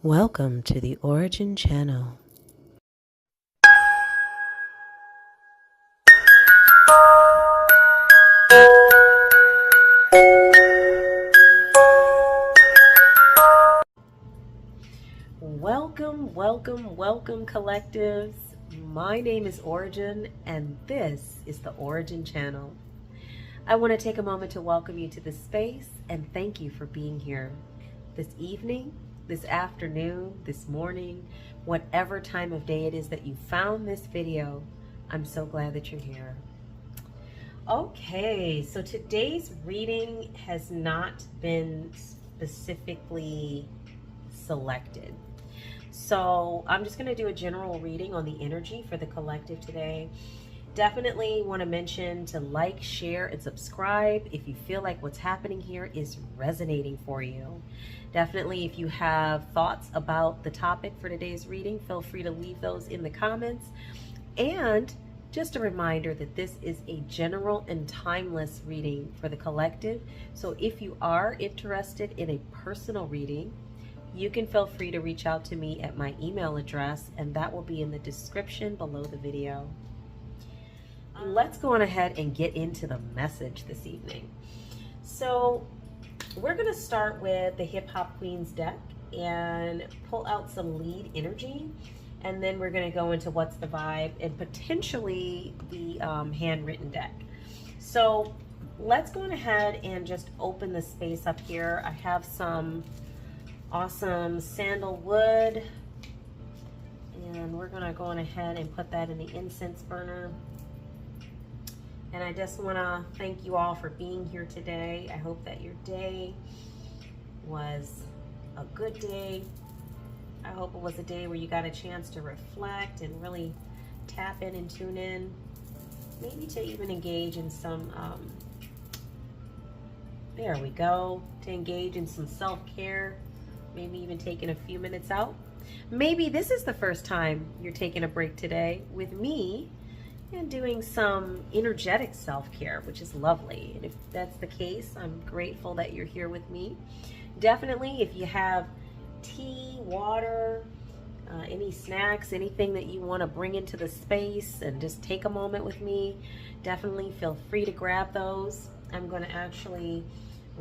Welcome to the Ora-gen channel. Welcome, collectives. My name is Ora-gen, and this is the Ora-gen channel. I want to take a moment to welcome you to this space and thank you for being here this evening, this afternoon, this morning, whatever time of day it is that you found this video. I'm so glad that you're here. Okay, so today's reading has not been specifically selected. So I'm just going to do a general reading on the energy for the collective today. Definitely want to mention to like, share, and subscribe if you feel like what's happening here is resonating for you. Definitely, if you have thoughts about the topic for today's reading, feel free to leave those in the comments. And just a reminder that this is a general and timeless reading for the collective. So if you are interested in a personal reading, you can feel free to reach out to me at my email address, and that will be in the description below the video. Let's go on ahead and get into the message this evening. So we're going to start with the Hip Hop Queens deck and pull out some lead energy, and then we're going to go into what's the vibe and potentially the handwritten deck. So let's go on ahead and just open the space up here. I have some awesome sandalwood, and we're going to go on ahead and put that in the incense burner. And I just want to thank you all for being here today. I hope that your day was a good day. I hope it was a day where you got a chance to reflect and really tap in and tune in. Maybe to even engage in some, there we go, to engage in some self-care. Maybe even taking a few minutes out. Maybe this is the first time you're taking a break today with me and doing some energetic self-care, which is lovely. And if that's the case, I'm grateful that you're here with me. Definitely, if you have tea, water, any snacks, anything that you want to bring into the space and just take a moment with me, definitely feel free to grab those. I'm going to actually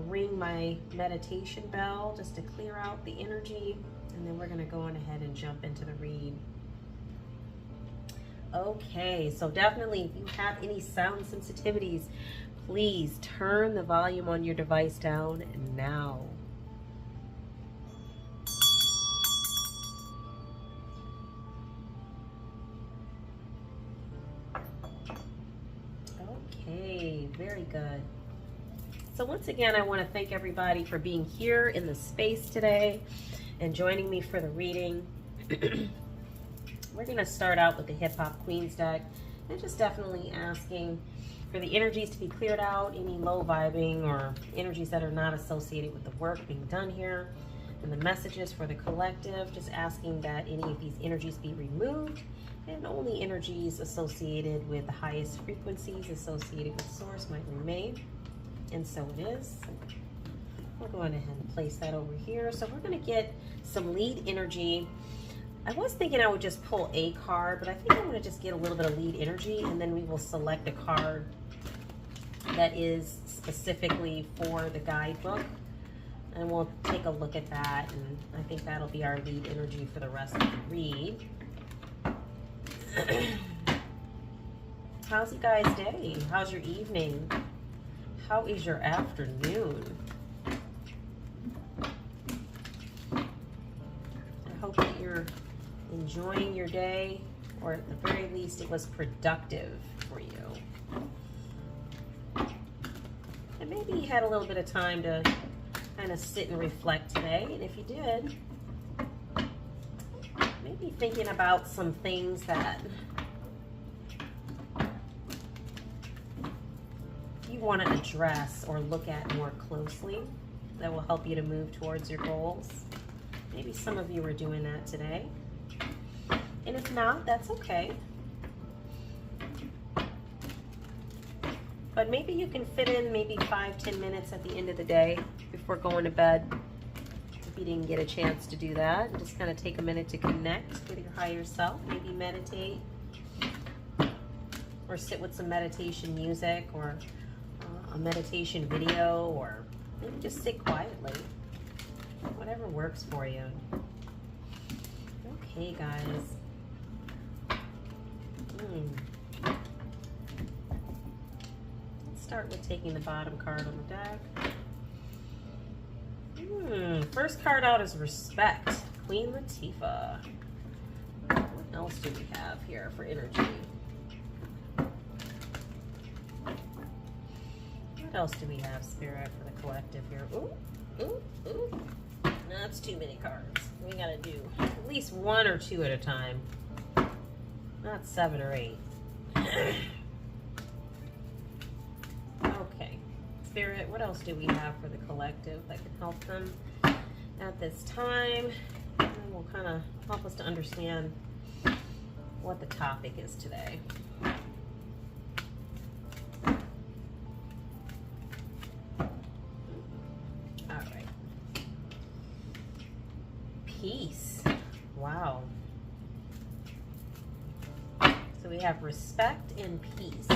ring my meditation bell just to clear out the energy, and then we're going to go on ahead and jump into the read. Okay, so definitely if you have any sound sensitivities, please turn the volume on your device down now. Okay, very good. So once again, I want to thank everybody for being here in the space today and joining me for the reading. We're going to start out with the Hip Hop Queens deck and just definitely asking for the energies to be cleared out, any low vibing or energies that are not associated with the work being done here. And the messages for the collective, just asking that any of these energies be removed and only energies associated with the highest frequencies associated with source might remain. And so it is. We're going ahead and place that over here. So we're going to get some lead energy. I was thinking I would just pull a card, but I think I'm going to just get a little bit of lead energy, and then we will select a card that is specifically for the guidebook. And we'll take a look at that, and I think that'll be our lead energy for the rest of the read. How's you guys' day? How's your evening? How is your afternoon? I hope that you're enjoying your day, or at the very least it was productive for you. And maybe you had a little bit of time to kind of sit and reflect today. And if you did, maybe thinking about some things that you want to address or look at more closely that will help you to move towards your goals. Maybe some of you are doing that today. And if not, that's okay. But maybe you can fit in maybe 5-10 minutes at the end of the day before going to bed to you didn't get a chance to do that, just kind of take a minute to connect with your higher self. Maybe meditate or sit with some meditation music or a meditation video, or maybe just sit quietly. Whatever works for you. Okay, guys. Let's start with taking the bottom card on the deck. First card out is Respect, Queen Latifah. What else do we have here for energy? What else do we have, Spirit, for the collective here? Ooh. That's too many cards. We gotta do at least 1 or 2 at a time. Not 7 or 8. Okay. Spirit, what else do we have for the collective that can help them at this time? And will kind of help us to understand what the topic is today. All right. Peace. Wow. So we have respect and peace.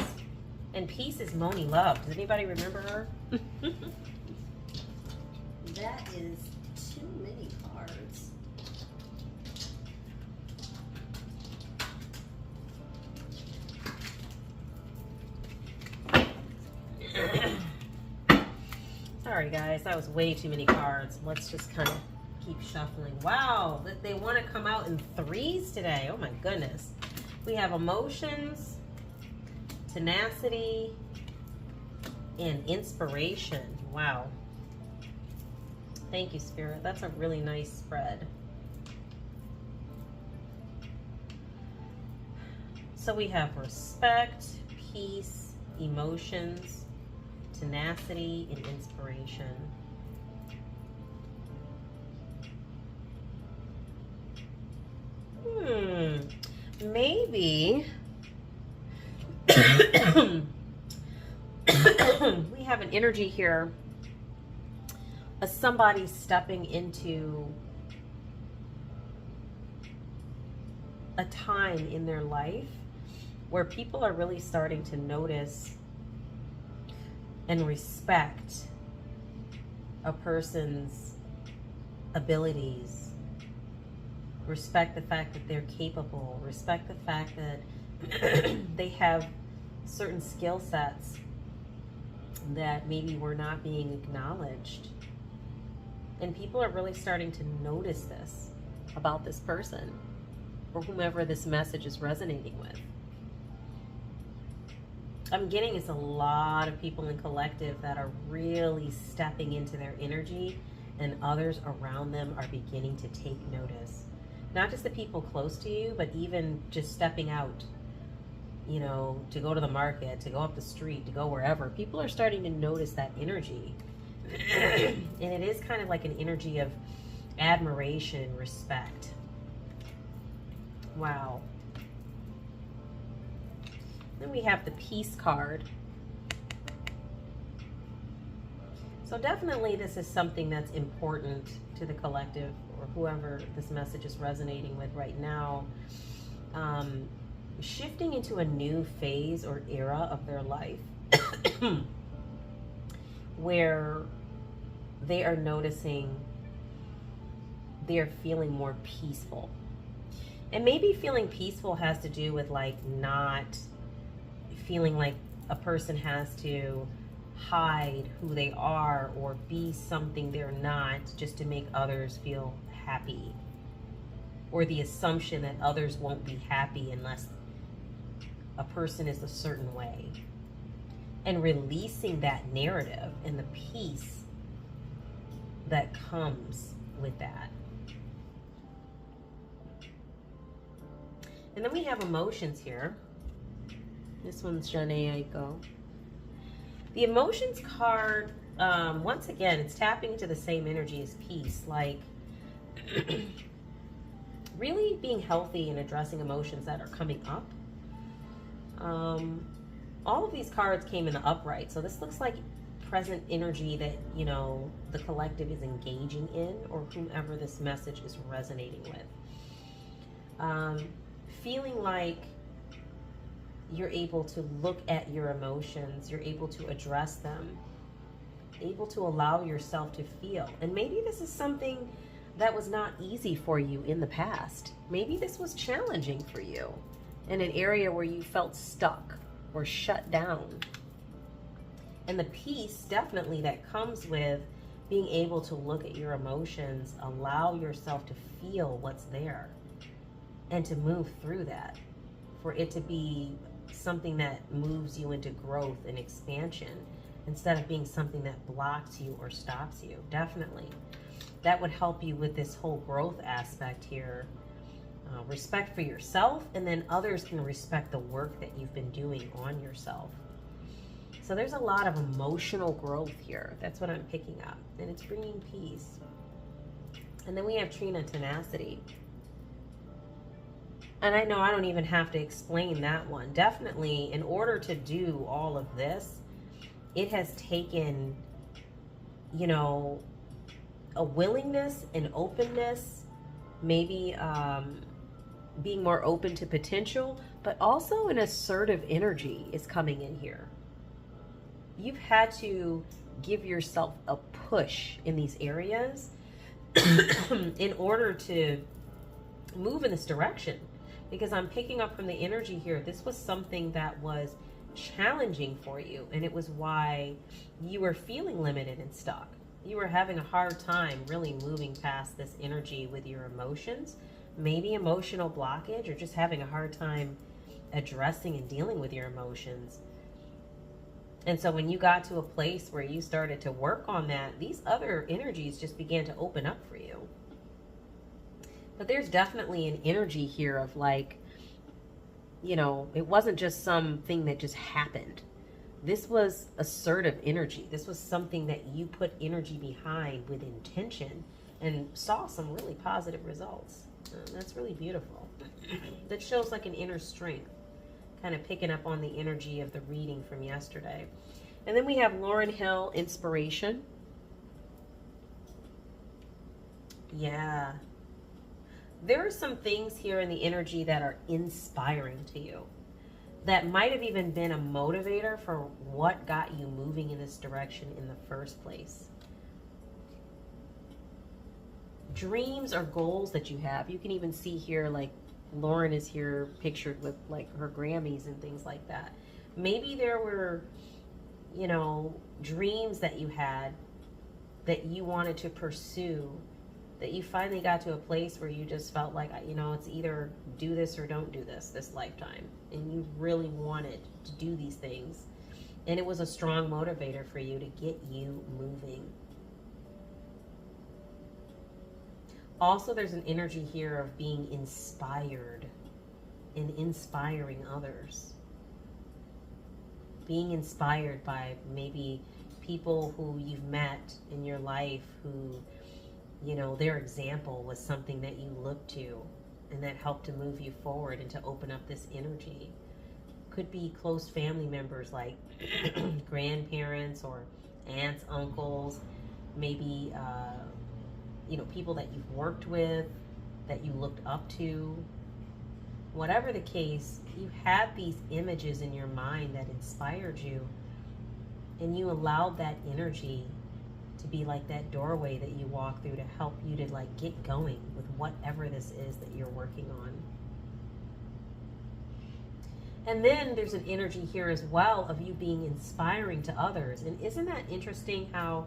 And peace is Moni Love. Does anybody remember her? That is too many cards. Sorry guys, that was way too many cards. Let's just kind of keep shuffling. Wow, they want to come out in 3s today. Oh my goodness. We have emotions, tenacity, and inspiration. Wow. Thank you, Spirit. That's a really nice spread. So we have respect, peace, emotions, tenacity, and inspiration. Maybe we have an energy here of somebody stepping into a time in their life where people are really starting to notice and respect a person's abilities, respect the fact that they're capable, respect the fact that they have certain skill sets that maybe were not being acknowledged. And people are really starting to notice this about this person or whomever this message is resonating with. I'm getting it's a lot of people in collective that are really stepping into their energy, and others around them are beginning to take notice. Not just the people close to you, but even just stepping out, you know, to go to the market, to go up the street, to go wherever. People are starting to notice that energy. And it is kind of like an energy of admiration, respect. Wow. Then we have the peace card. So definitely this is something that's important to the collective or whoever this message is resonating with right now. Shifting into a new phase or era of their life where they are noticing they're feeling more peaceful. And maybe feeling peaceful has to do with like not feeling like a person has to hide who they are or be something they're not just to make others feel happy, or the assumption that others won't be happy unless a person is a certain way, and releasing that narrative and the peace that comes with that. And then we have emotions here. This one's Janae Aiko. The emotions card, once again, it's tapping into the same energy as peace. Like, really being healthy and addressing emotions that are coming up. All of these cards came in the upright, so this looks like present energy that, you know, the collective is engaging in, or whomever this message is resonating with. Feeling like you're able to look at your emotions, you're able to address them, able to allow yourself to feel. And maybe this is something that was not easy for you in the past. Maybe this was challenging for you in an area where you felt stuck or shut down. And the peace definitely that comes with being able to look at your emotions, allow yourself to feel what's there and to move through that, for it to be something that moves you into growth and expansion instead of being something that blocks you or stops you. Definitely. That would help you with this whole growth aspect here. Respect for yourself, and then others can respect the work that you've been doing on yourself. So there's a lot of emotional growth here. That's what I'm picking up. And it's bringing peace. And then we have Trina tenacity. And I know I don't even have to explain that one. Definitely, in order to do all of this, it has taken, you know, a willingness and openness, maybe being more open to potential, but also an assertive energy is coming in here. You've had to give yourself a push in these areas in order to move in this direction. Because I'm picking up from the energy here, this was something that was challenging for you, and it was why you were feeling limited and stuck. You were having a hard time really moving past this energy with your emotions, maybe emotional blockage, or just having a hard time addressing and dealing with your emotions. And so when you got to a place where you started to work on that, these other energies just began to open up for you. But there's definitely an energy here of like, you know, it wasn't just something that just happened. This was assertive energy. This was something that you put energy behind with intention and saw some really positive results. That's really beautiful. That shows like an inner strength, kind of picking up on the energy of the reading from yesterday. And then we have Lauryn Hill, inspiration. Yeah. There are some things here in the energy that are inspiring to you, that might have even been a motivator for what got you moving in this direction in the first place. Dreams or goals that you have. You can even see here, like Lauren is here pictured with like her Grammys and things like that. Maybe there were, you know, dreams that you had that you wanted to pursue, that you finally got to a place where you just felt like, you know, it's either do this or don't do this lifetime. And you really wanted to do these things. And it was a strong motivator for you to get you moving. Also, there's an energy here of being inspired and inspiring others. Being inspired by maybe people who you've met in your life who, you know, their example was something that you looked to and that helped to move you forward and to open up this energy. Could be close family members like grandparents or aunts, uncles, maybe, you know, people that you've worked with, that you looked up to. Whatever the case, you had these images in your mind that inspired you, and you allowed that energy to be like that doorway that you walk through to help you to like get going with whatever this is that you're working on. And then there's an energy here as well of you being inspiring to others. And isn't that interesting how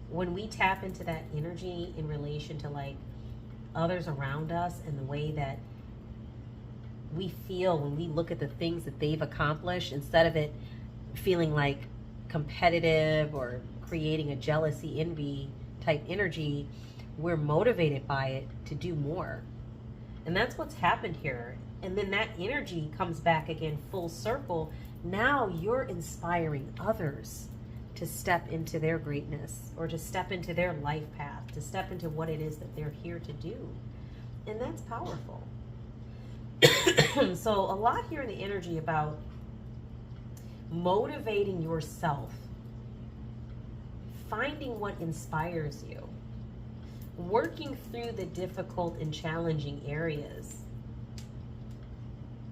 when we tap into that energy in relation to like others around us and the way that we feel when we look at the things that they've accomplished, instead of it feeling like competitive or creating a jealousy, envy type energy, we're motivated by it to do more. And that's what's happened here. And then that energy comes back again full circle. Now you're inspiring others to step into their greatness, or to step into their life path, to step into what it is that they're here to do. And that's powerful. So a lot here in the energy about motivating yourself finding what inspires you, working through the difficult and challenging areas,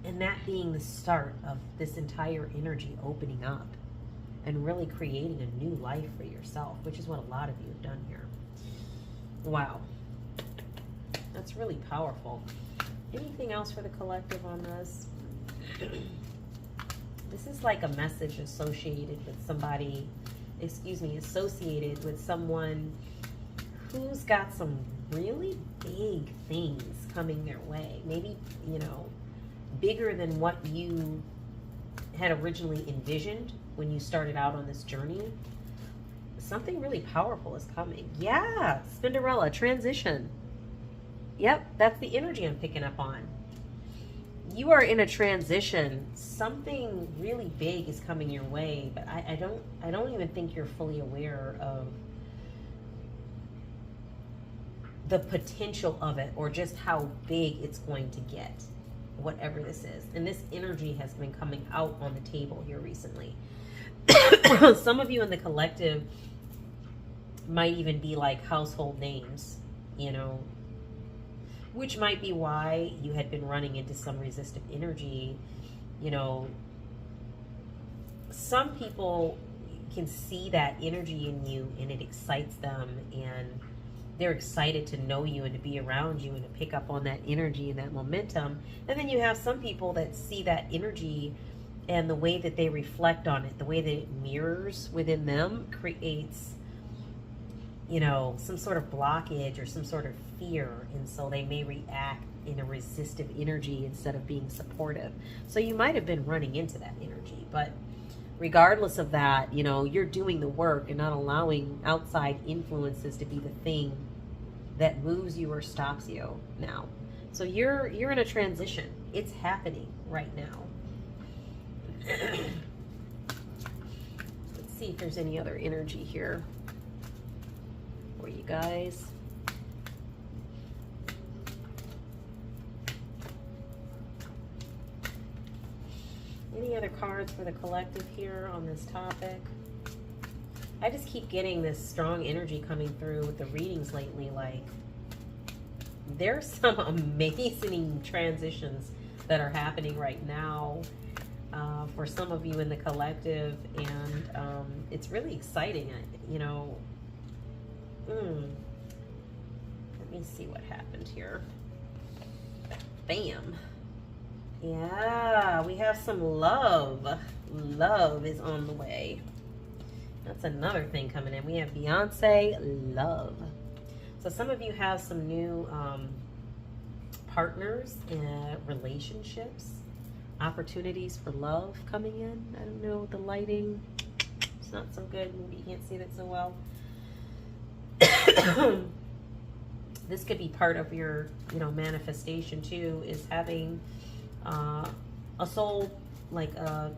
and that being the start of this entire energy opening up and really creating a new life for yourself, which is what a lot of you have done here. Wow. That's really powerful. Anything else for the collective on this? This is like a message associated with somebody, associated with someone who's got some really big things coming their way. Maybe, you know, bigger than what you had originally envisioned when you started out on this journey. Something really powerful is coming. Yeah, Spinderella, transition. Yep, that's the energy I'm picking up on. You are in a transition. Something really big is coming your way, but I don't even think you're fully aware of the potential of it, or just how big it's going to get, whatever this is. And this energy has been coming out on the table here recently. Some of you in the collective might even be like household names, you know, which might be why you had been running into some resistive energy. You know, some people can see that energy in you and it excites them, and they're excited to know you and to be around you and to pick up on that energy and that momentum. And then you have some people that see that energy, and the way that they reflect on it, the way that it mirrors within them, creates, you know, some sort of blockage or some sort of fear. And so they may react in a resistive energy instead of being supportive. So you might have been running into that energy, but regardless of that, you know, you're doing the work and not allowing outside influences to be the thing that moves you or stops you now. So you're in a transition. It's happening right now. Let's see if there's any other energy here for you guys. Any other cards for the collective here on this topic? I just keep getting this strong energy coming through with the readings lately. Like, there's some amazing transitions that are happening right now for some of you in the collective, and it's really exciting. You know, let me see what happened here. Bam. Yeah, we have some love. Love is on the way. That's another thing coming in. We have Beyonce, love. So some of you have some new partners and relationships, opportunities for love coming in. I don't know, the lighting, it's not so good. Maybe you can't see that so well. This could be part of your, you know, manifestation too, is having a soul, like a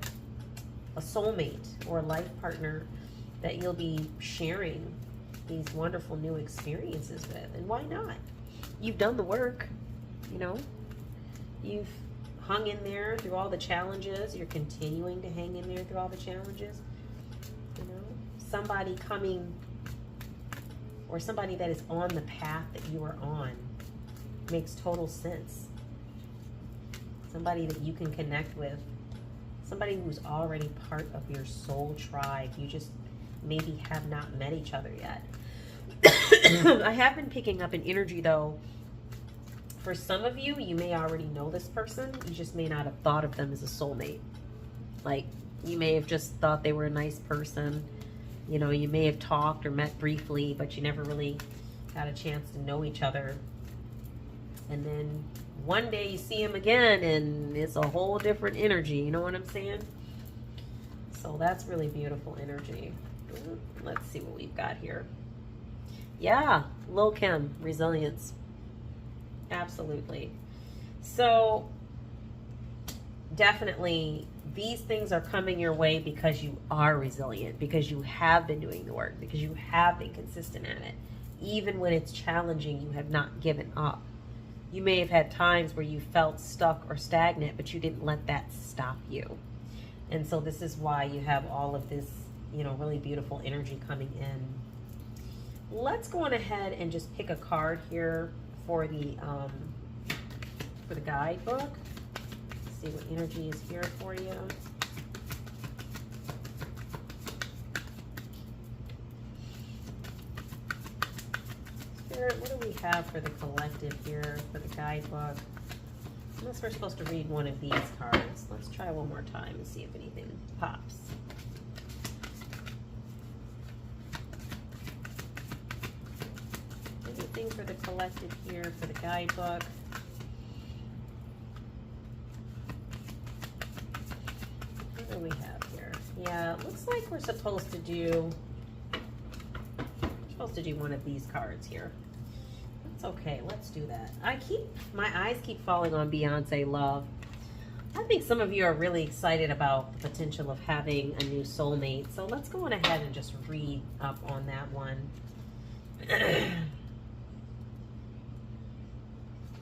soulmate or a life partner that you'll be sharing these wonderful new experiences with. And why not? You've done the work, you know, you've hung in there through all the challenges. You're continuing to hang in there through all the challenges. You know, somebody coming, or somebody that is on the path that you are on, makes total sense. Somebody that you can connect with, somebody who's already part of your soul tribe. You just maybe have not met each other yet. I have been picking up an energy though. For some of you, you may already know this person. You just may not have thought of them as a soulmate. Like, you may have just thought they were a nice person. You know, you may have talked or met briefly, but you never really got a chance to know each other. And then one day you see them again and it's a whole different energy. You know what I'm saying? So that's really beautiful energy. Let's see what we've got here. Yeah, Lil Kim, resilience. Absolutely. So definitely these things are coming your way because you are resilient, because you have been doing the work, because you have been consistent at it. Even when it's challenging, you have not given up. You may have had times where you felt stuck or stagnant, but you didn't let that stop you. And so this is why you have all of this, you know, really beautiful energy coming in let's go on ahead and just pick a card here for the guidebook. See what energy is here for you. Spirit, what do we have for the collective here for the guidebook? Unless we're supposed to read one of these cards. Let's try one more time and see if anything pops. Anything for the collective here for the guidebook? What do we have here? Yeah, it looks like we're supposed to do one of these cards here. That's okay, let's do that. My eyes keep falling on Beyonce Love. I think some of you are really excited about the potential of having a new soulmate. So let's go on ahead and just read up on that one.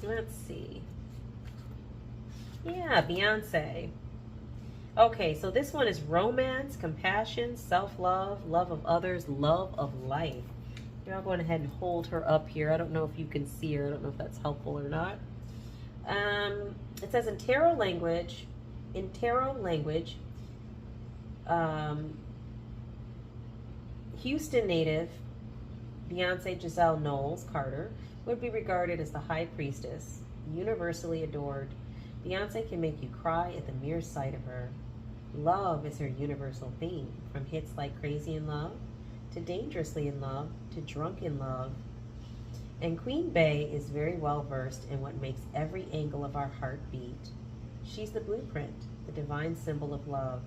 Let's see. Yeah, Beyonce. Okay, so this one is romance, compassion, self-love, love of others, love of life. Here, I'll go ahead and hold her up here. I don't know if you can see her. I don't know if that's helpful or not. It says in tarot language, Houston native Beyonce Giselle Knowles Carter would be regarded as the high priestess, universally adored. Beyonce can make you cry at the mere sight of her. Love is her universal theme, from hits like Crazy in Love, to Dangerously in Love, to Drunk in Love. And Queen Bey is very well versed in what makes every angle of our heart beat. She's the blueprint, the divine symbol of love,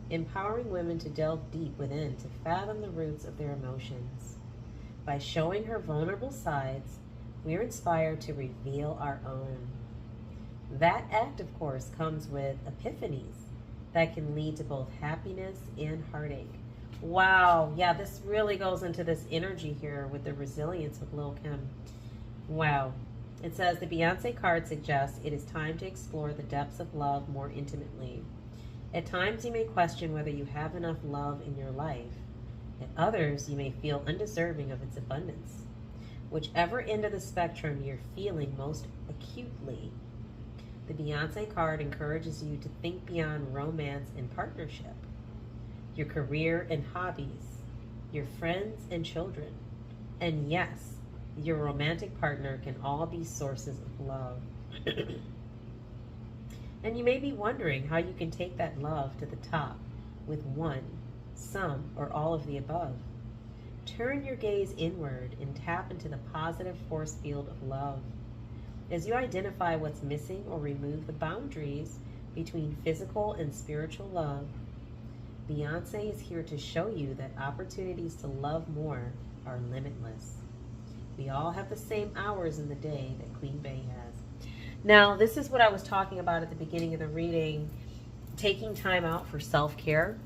empowering women to delve deep within to fathom the roots of their emotions. By showing her vulnerable sides, we're inspired to reveal our own. That act, of course, comes with epiphanies that can lead to both happiness and heartache. Wow, yeah, this really goes into this energy here with the resilience with Lil' Kim. Wow. It says the Beyonce card suggests it is time to explore the depths of love more intimately. At times you may question whether you have enough love in your life. At others you may feel undeserving of its abundance. Whichever end of the spectrum you're feeling most acutely, the Beyonce card encourages you to think beyond romance and partnership, your career and hobbies, your friends and children, and yes, your romantic partner can all be sources of love. And you may be wondering how you can take that love to the top with one, some, or all of the above. Turn your gaze inward and tap into the positive force field of love. As you identify what's missing or remove the boundaries between physical and spiritual love, Beyonce is here to show you that opportunities to love more are limitless. We all have the same hours in the day that Queen Bey has. Now, this is what I was talking about at the beginning of the reading, taking time out for self-care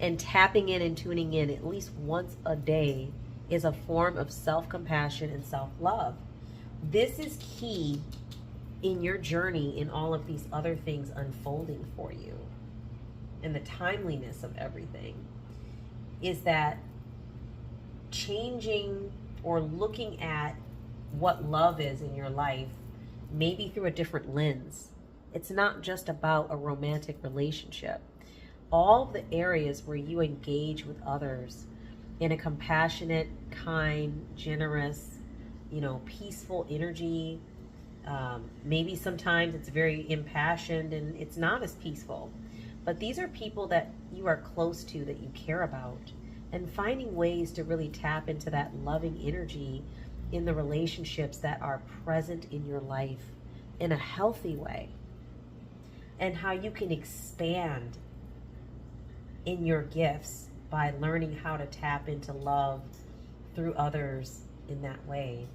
and tapping in and tuning in at least once a day is a form of self-compassion and self-love. This is key in your journey in all of these other things unfolding for you. And the timeliness of everything is that changing or looking at what love is in your life, maybe through a different lens. It's not just about a romantic relationship. All the areas where you engage with others in a compassionate, kind, generous, peaceful energy. Maybe sometimes it's very impassioned and it's not as peaceful. But these are people that you are close to, that you care about, and finding ways to really tap into that loving energy in the relationships that are present in your life in a healthy way, and how you can expand in your gifts by learning how to tap into love through others in that way.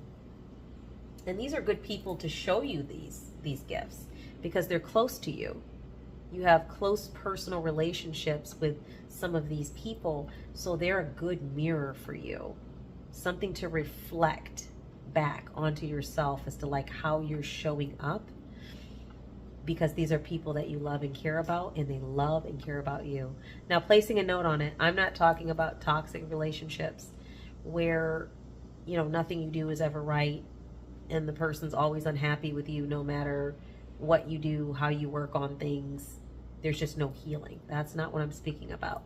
And these are good people to show you these gifts because they're close to you. You have close personal relationships with some of these people, so they're a good mirror for you. Something to reflect back onto yourself as to like how you're showing up, because these are people that you love and care about, and they love and care about you. Now, placing a note on it, I'm not talking about toxic relationships. where, you know, nothing you do is ever right and the person's always unhappy with you no matter what you do, how you work on things. There's just no healing. That's not what I'm speaking about.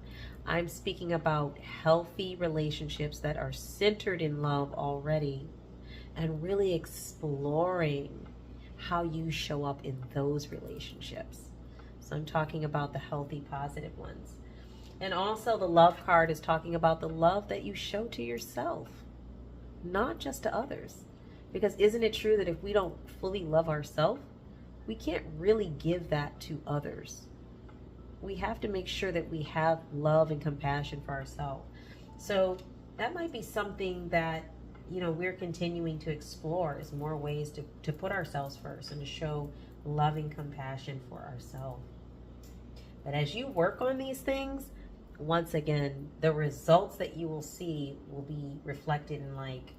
I'm speaking about healthy relationships that are centered in love already and really exploring how you show up in those relationships. So I'm talking about the healthy, positive ones. And also, the love card is talking about the love that you show to yourself, not just to others. Because isn't it true that if we don't fully love ourselves, we can't really give that to others? We have to make sure that we have love and compassion for ourselves. So that might be something that, you know, we're continuing to explore, is more ways to put ourselves first and to show loving compassion for ourselves. But as you work on these things, once again, the results that you will see will be reflected in like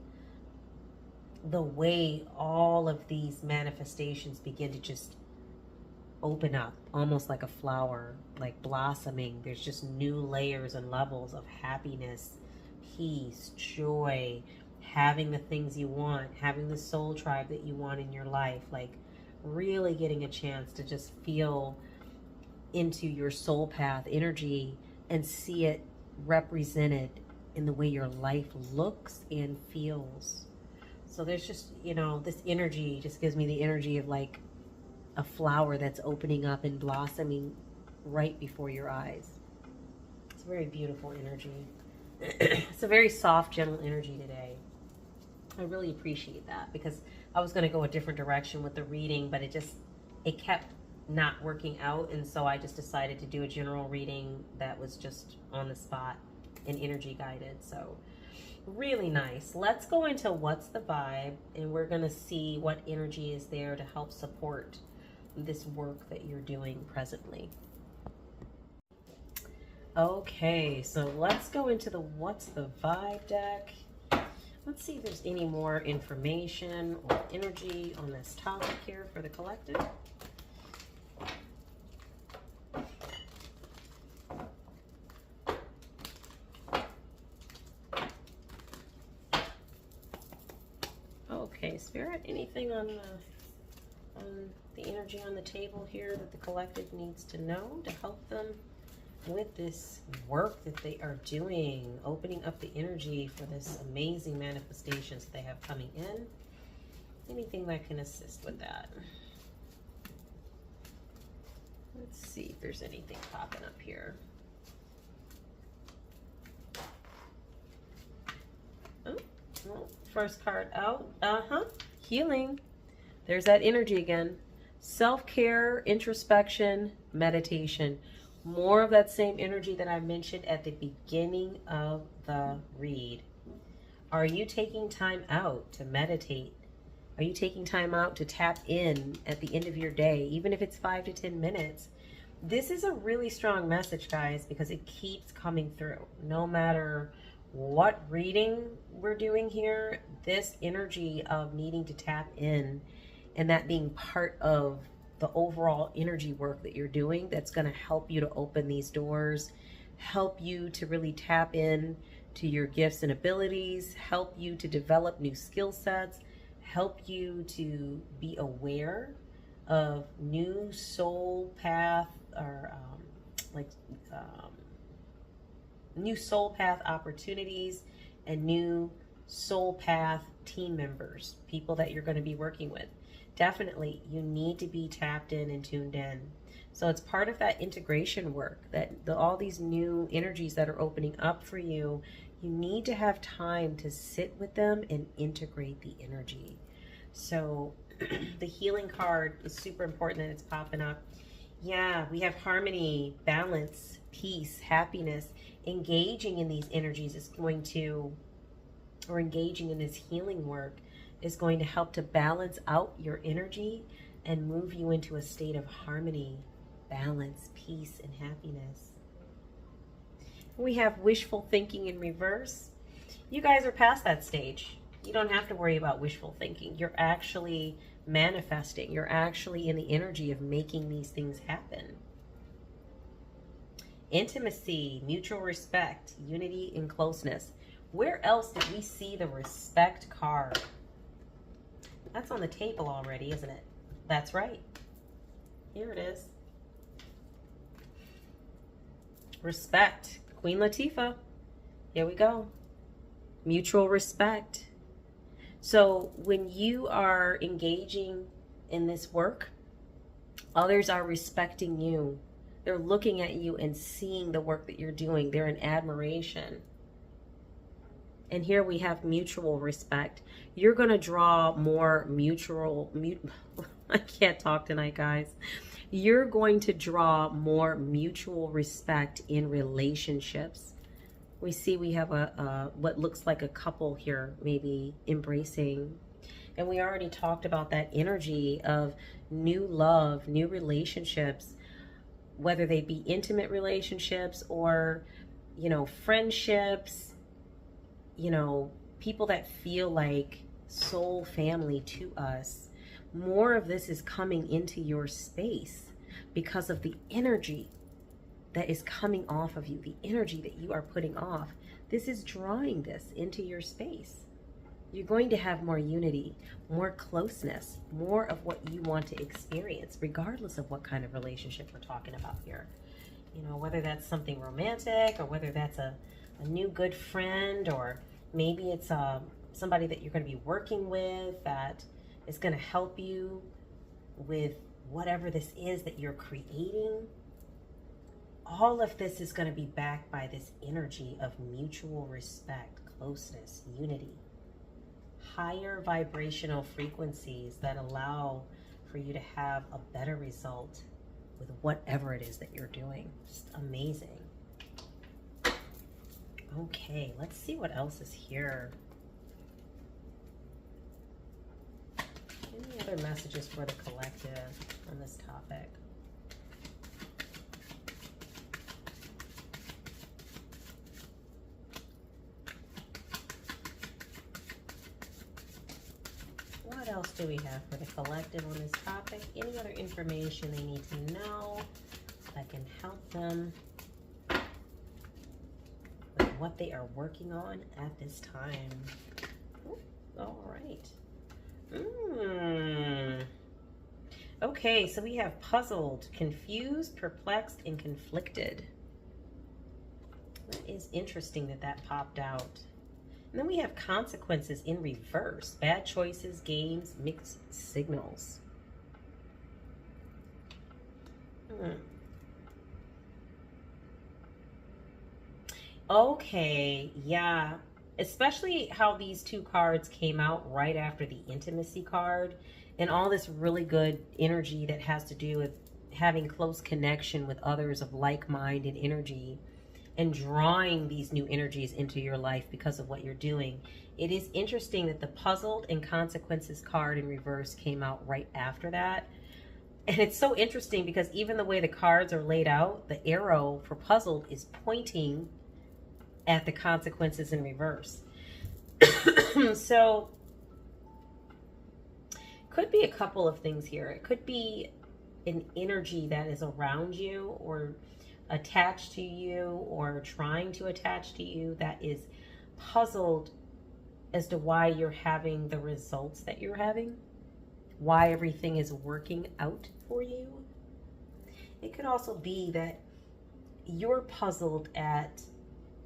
the way all of these manifestations begin to just open up, almost like a flower, like blossoming. There's just new layers and levels of happiness, peace, joy, having the things you want, having the soul tribe that you want in your life, like really getting a chance to just feel into your soul path energy and see it represented in the way your life looks and feels. So there's just, you know, this energy just gives me the energy of like a flower that's opening up and blossoming right before your eyes. It's a very beautiful energy. It's a very soft, gentle energy today. I really appreciate that because I was going to go a different direction with the reading, but it kept not working out. And so I just decided to do a general reading that was just on the spot and energy guided. So really nice. Let's go into what's the vibe, and we're going to see what energy is there to help support this work that you're doing presently. Okay, so let's go into the what's the vibe deck. Let's see if there's any more information or energy on this topic here for the collective. Okay, Spirit, anything on the energy on the table here that the collective needs to know to help them with this work that they are doing, opening up the energy for this amazing manifestations that they have coming in? Anything that can assist with that? Let's see if there's anything popping up here. Oh, well, first card out. Healing. There's that energy again. Self-care, introspection, meditation. More of that same energy that I mentioned at the beginning of the read. Are you taking time out to meditate? Are you taking time out to tap in at the end of your day, even if it's 5 to 10 minutes? This is a really strong message, guys, because it keeps coming through. No matter what reading we're doing here, this energy of needing to tap in and that being part of the overall energy work that you're doing, that's going to help you to open these doors, help you to really tap in to your gifts and abilities, help you to develop new skill sets, help you to be aware of new soul path or new soul path opportunities and new soul path team members, people that you're going to be working with. Definitely, you need to be tapped in and tuned in. So it's part of that integration work, that all these new energies that are opening up for you, you need to have time to sit with them and integrate the energy. So the healing card is super important that it's popping up. Yeah, we have harmony, balance, peace, happiness. Engaging in these energies is going to, or engaging in this healing work is going to help to balance out your energy and move you into a state of harmony, balance, peace, and happiness. We have wishful thinking in reverse. You guys are past that stage. You don't have to worry about wishful thinking. You're actually manifesting. You're actually in the energy of making these things happen. Intimacy, mutual respect, unity, and closeness. Where else did we see the respect card? That's on the table already, isn't it? That's right. Here it is. Respect. Queen Latifah. Here we go. Mutual respect. So when you are engaging in this work, others are respecting you. They're looking at you and seeing the work that you're doing. They're in admiration. And here we have mutual respect. You're going to draw more I can't talk tonight, guys. You're going to draw more mutual respect in relationships. We see we have a what looks like a couple here, maybe embracing. And we already talked about that energy of new love, new relationships, whether they be intimate relationships or, you know, friendships, you know, people that feel like soul family to us. More of this is coming into your space because of the energy that is coming off of you, the energy that you are putting off. This is drawing this into your space. You're going to have more unity, more closeness, more of what you want to experience, regardless of what kind of relationship we're talking about here. You know, whether that's something romantic or whether that's a new good friend, or maybe it's somebody that you're going to be working with that is going to help you with whatever this is that you're creating. All of this is going to be backed by this energy of mutual respect, closeness, unity, higher vibrational frequencies that allow for you to have a better result with whatever it is that you're doing. Just amazing. Okay, let's see what else is here. Any other messages for the collective on this topic? What else do we have for the collective on this topic? Any other information they need to know that can help them with what they are working on at this time? Ooh, all right. Okay, so we have puzzled, confused, perplexed, and conflicted. That is interesting that that popped out. And then we have consequences in reverse. Bad choices, games, mixed signals. Okay, yeah. Especially how these two cards came out right after the intimacy card. And all this really good energy that has to do with having close connection with others of like mind and energy, and drawing these new energies into your life because of what you're doing. It is interesting that the puzzled and consequences card in reverse came out right after that. And it's so interesting because even the way the cards are laid out, the arrow for puzzled is pointing at the consequences in reverse. So could be a couple of things here. It could be an energy that is around you or attached to you or trying to attach to you that is puzzled as to why you're having the results that you're having, why everything is working out for you. It could also be that you're puzzled at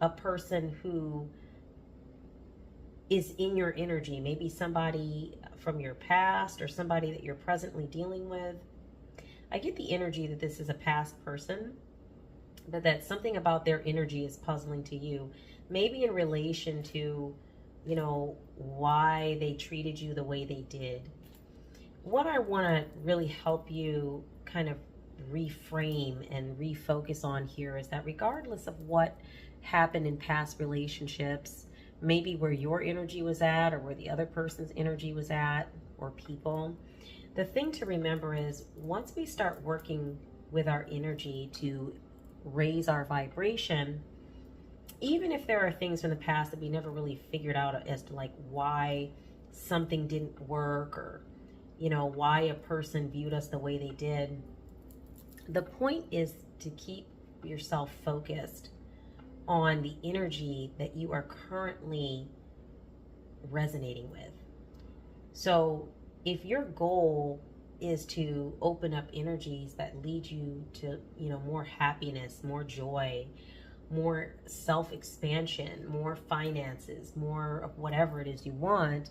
a person who is in your energy, maybe somebody from your past or somebody that you're presently dealing with. I get the energy that this is a past person, but that something about their energy is puzzling to you, maybe in relation to, you know, why they treated you the way they did. What I want to really help you kind of reframe and refocus on here is that regardless of what happened in past relationships, maybe where your energy was at or where the other person's energy was at, or people, the thing to remember is once we start working with our energy to raise our vibration, even if there are things from the past that we never really figured out as to like why something didn't work, or you know, why a person viewed us the way they did, the point is to keep yourself focused on the energy that you are currently resonating with. So if your goal is to open up energies that lead you to, more happiness, more joy, more self-expansion, more finances, more of whatever it is you want,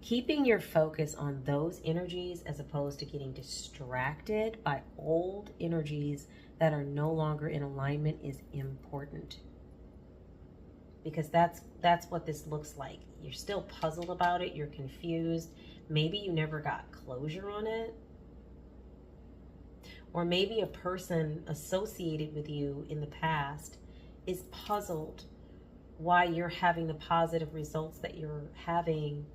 keeping your focus on those energies as opposed to getting distracted by old energies that are no longer in alignment is important. Because that's what this looks like. You're still puzzled about it, you're confused. Maybe you never got closure on it. Or maybe a person associated with you in the past is puzzled why you're having the positive results that you're having,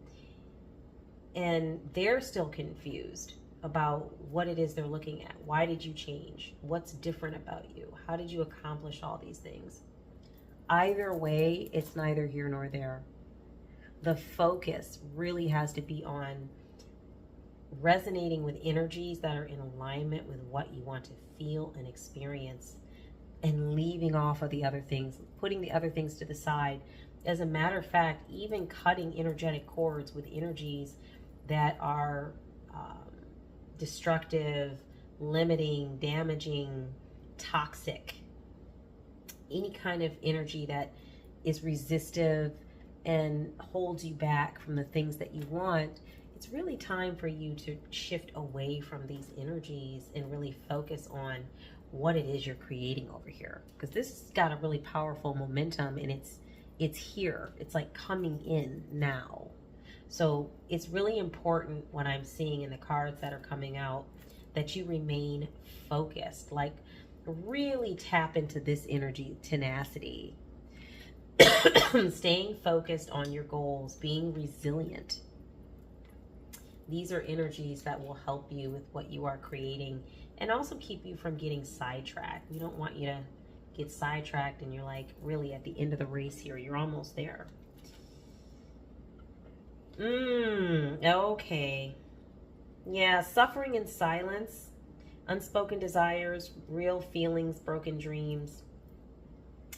and they're still confused about what it is they're looking at. Why did you change? What's different about you? How did you accomplish all these things? Either way, it's neither here nor there. The focus really has to be on resonating with energies that are in alignment with what you want to feel and experience, and leaving off of the other things, putting the other things to the side. As a matter of fact, even cutting energetic cords with energies that are destructive, limiting, damaging, toxic, any kind of energy that is resistive and holds you back from the things that you want. It's really time for you to shift away from these energies and really focus on what it is you're creating over here, because this has got a really powerful momentum, and it's here. It's like coming in now. So it's really important, what I'm seeing in the cards that are coming out, that you remain focused. Like, really tap into this energy, tenacity, staying focused on your goals, being resilient. These are energies that will help you with what you are creating, and also keep you from getting sidetracked. We don't want you to get sidetracked and you're like really at the end of the race here. You're almost there. Okay. Yeah, suffering in silence, unspoken desires, real feelings, broken dreams.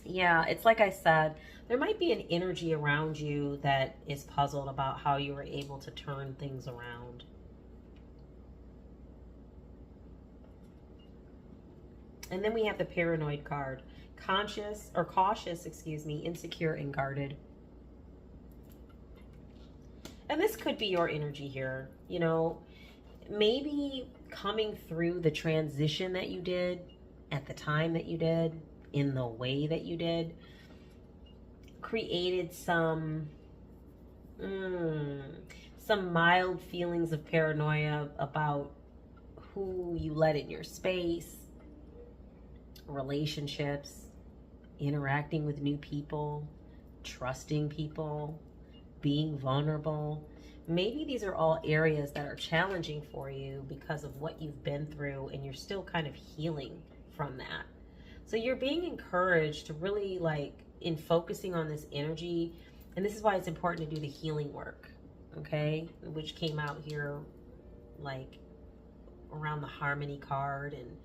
Yeah, it's like I said, there might be an energy around you that is puzzled about how you were able to turn things around. And then we have the paranoid card. Cautious, insecure and guarded. And this could be your energy here. Maybe coming through the transition that you did at the time that you did, in the way that you did, created some mild feelings of paranoia about who you let in your space, relationships, interacting with new people, trusting people, being vulnerable. Maybe these are all areas that are challenging for you because of what you've been through, and you're still kind of healing from that. So you're being encouraged to really, in focusing on this energy, and this is why it's important to do the healing work, okay? Which came out here, around the harmony card, and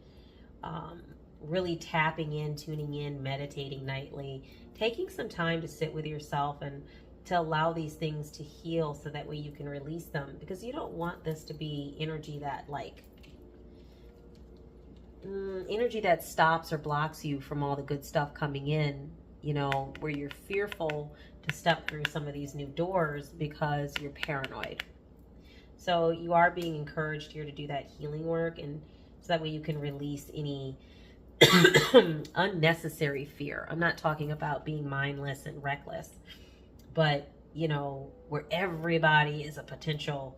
really tapping in, tuning in, meditating nightly, taking some time to sit with yourself and to allow these things to heal, so that way you can release them, because you don't want this to be energy that stops or blocks you from all the good stuff coming in, where you're fearful to step through some of these new doors because you're paranoid. So you are being encouraged here to do that healing work, and so that way you can release any unnecessary fear. I'm not talking about being mindless and reckless, but where everybody is a potential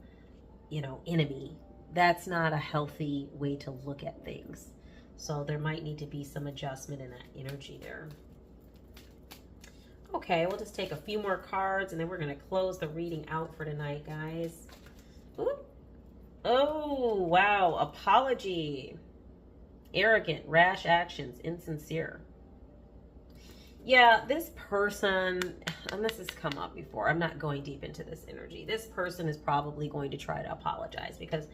enemy. That's not a healthy way to look at things. So there might need to be some adjustment in that energy there. Okay, we'll just take a few more cards, and then we're going to close the reading out for tonight, guys. Ooh. Oh, wow. Apology. Arrogant, rash actions, insincere. Yeah, this person, and this has come up before, I'm not going deep into this energy. This person is probably going to try to apologize, because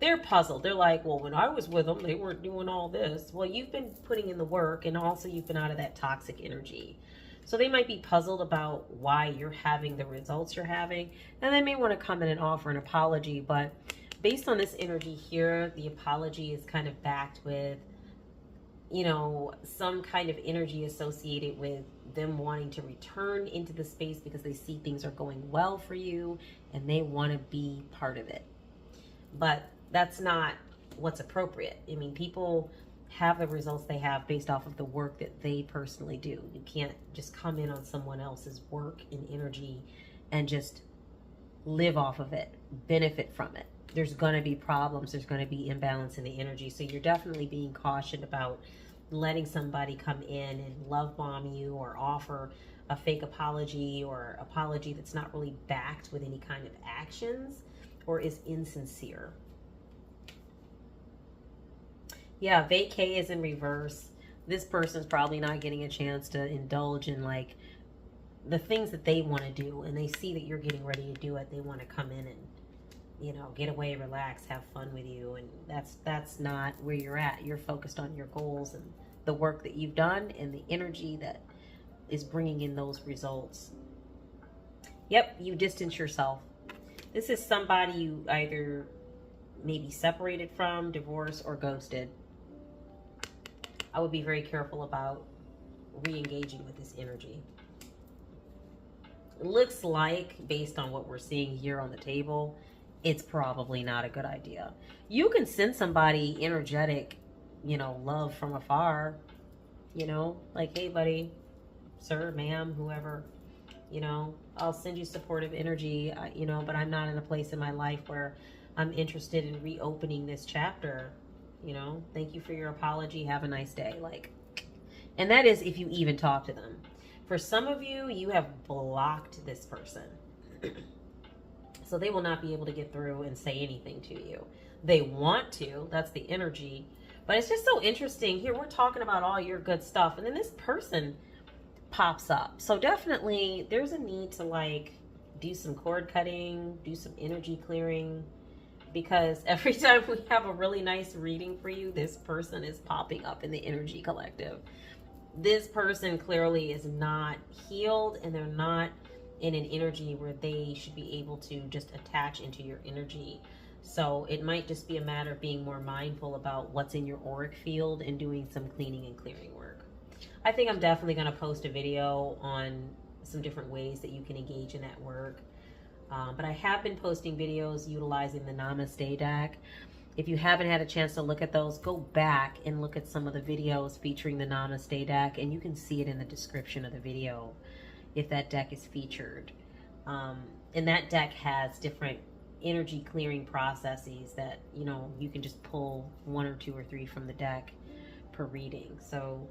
they're puzzled. They're like, well, when I was with them, they weren't doing all this. Well, you've been putting in the work, and also you've been out of that toxic energy. So they might be puzzled about why you're having the results you're having, and they may want to come in and offer an apology. But based on this energy here, the apology is kind of backed with, you know, some kind of energy associated with them wanting to return into the space because they see things are going well for you and they want to be part of it. But that's not what's appropriate. I mean, people have the results they have based off of the work that they personally do. You can't just come in on someone else's work and energy and just live off of it, benefit from it. There's going to be problems. There's going to be imbalance in the energy. So you're definitely being cautioned about letting somebody come in and love bomb you or offer a fake apology or apology that's not really backed with any kind of actions or is insincere. Yeah, vacay is in reverse. This person's probably not getting a chance to indulge in like the things that they want to do, and they see that you're getting ready to do it. They want to come in and, you know, get away, relax, have fun with you, and that's not where you're at. You're focused on your goals and the work that you've done and the energy that is bringing in those results. Yep, you distance yourself. This is somebody you either maybe separated from, divorced, or ghosted. I would be very careful about re-engaging with this energy. It looks like, based on what we're seeing here on the table, it's probably not a good idea. You can send somebody energetic, you know, love from afar, you know, like, hey, buddy, sir, ma'am, whoever, you know, I'll send you supportive energy, you know, but I'm not in a place in my life where I'm interested in reopening this chapter, you know, thank you for your apology, have a nice day, like, and that is if you even talk to them. For some of you, you have blocked this person. So they will not be able to get through and say anything to you. They want to, that's the energy. But it's just so interesting. Here we're talking about all your good stuff, and then this person pops up. So definitely there's a need to like do some cord cutting, do some energy clearing, because every time we have a really nice reading for you, this person is popping up in the energy collective. This person clearly is not healed, and they're not in an energy where they should be able to just attach into your energy. So it might just be a matter of being more mindful about what's in your auric field and doing some cleaning and clearing work. I think I'm definitely going to post a video on some different ways that you can engage in that work. But I have been posting videos utilizing the Namaste deck. If you haven't had a chance to look at those, go back and look at some of the videos featuring the Namaste deck, and you can see it in the description of the video if that deck is featured. And that deck has different energy clearing processes that, you know, you can just pull 1 or 2 or 3 from the deck per reading. So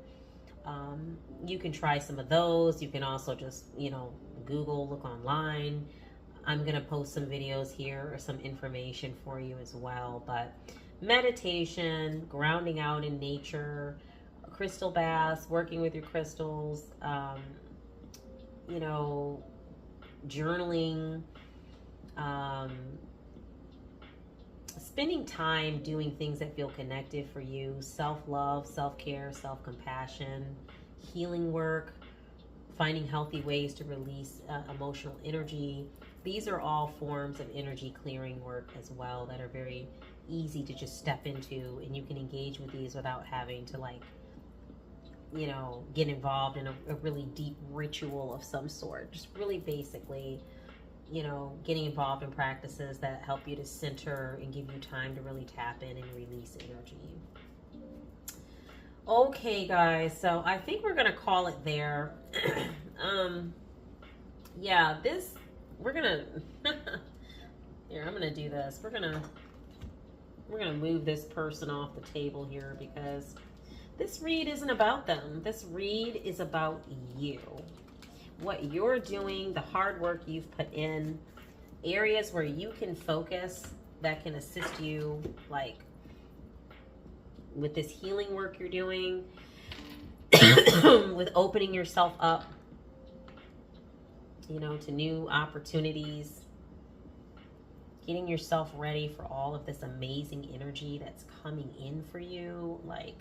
you can try some of those. You can also just, you know, Google, look online. I'm going to post some videos here or some information for you as well. But meditation, grounding out in nature, crystal baths, working with your crystals, you know, journaling, spending time doing things that feel connected for you, self-love, self-care, self-compassion, healing work, finding healthy ways to release emotional energy. These are all forms of energy clearing work as well that are very easy to just step into, and you can engage with these without having to, like, you know, get involved in a really deep ritual of some sort. Just really basically, you know, getting involved in practices that help you to center and give you time to really tap in and release energy. Okay, guys, so I think we're gonna call it there. Yeah, this, we're gonna here, I'm gonna do this. We're gonna move this person off the table here, because this read isn't about them. This read is about you. What you're doing, the hard work you've put in, areas where you can focus that can assist you, like with this healing work you're doing, with opening yourself up, you know, to new opportunities, getting yourself ready for all of this amazing energy that's coming in for you, like,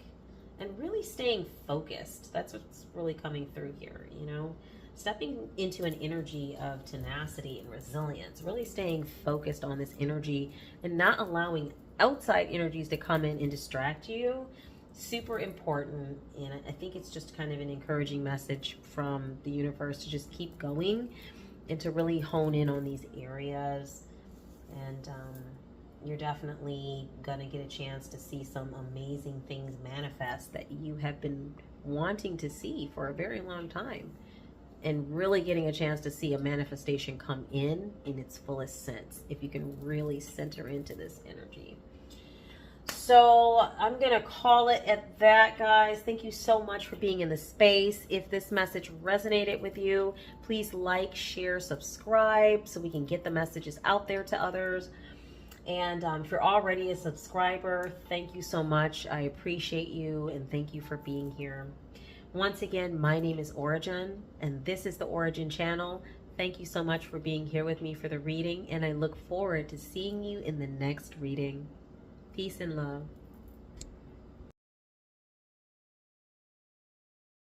and really staying focused. That's what's really coming through here, you know? Stepping into an energy of tenacity and resilience, really staying focused on this energy and not allowing outside energies to come in and distract you. Super important. And I think it's just kind of an encouraging message from the universe to just keep going and to really hone in on these areas. And you're definitely going to get a chance to see some amazing things manifest that you have been wanting to see for a very long time. And really getting a chance to see a manifestation come in its fullest sense, if you can really center into this energy. So I'm going to call it at that, guys. Thank you so much for being in the space. If this message resonated with you, please like, share, subscribe so we can get the messages out there to others. And if you're already a subscriber, thank you so much. I appreciate you, and thank you for being here. Once again, my name is Ora-gen, and this is the Ora-gen channel. Thank you so much for being here with me for the reading, and I look forward to seeing you in the next reading. Peace and love.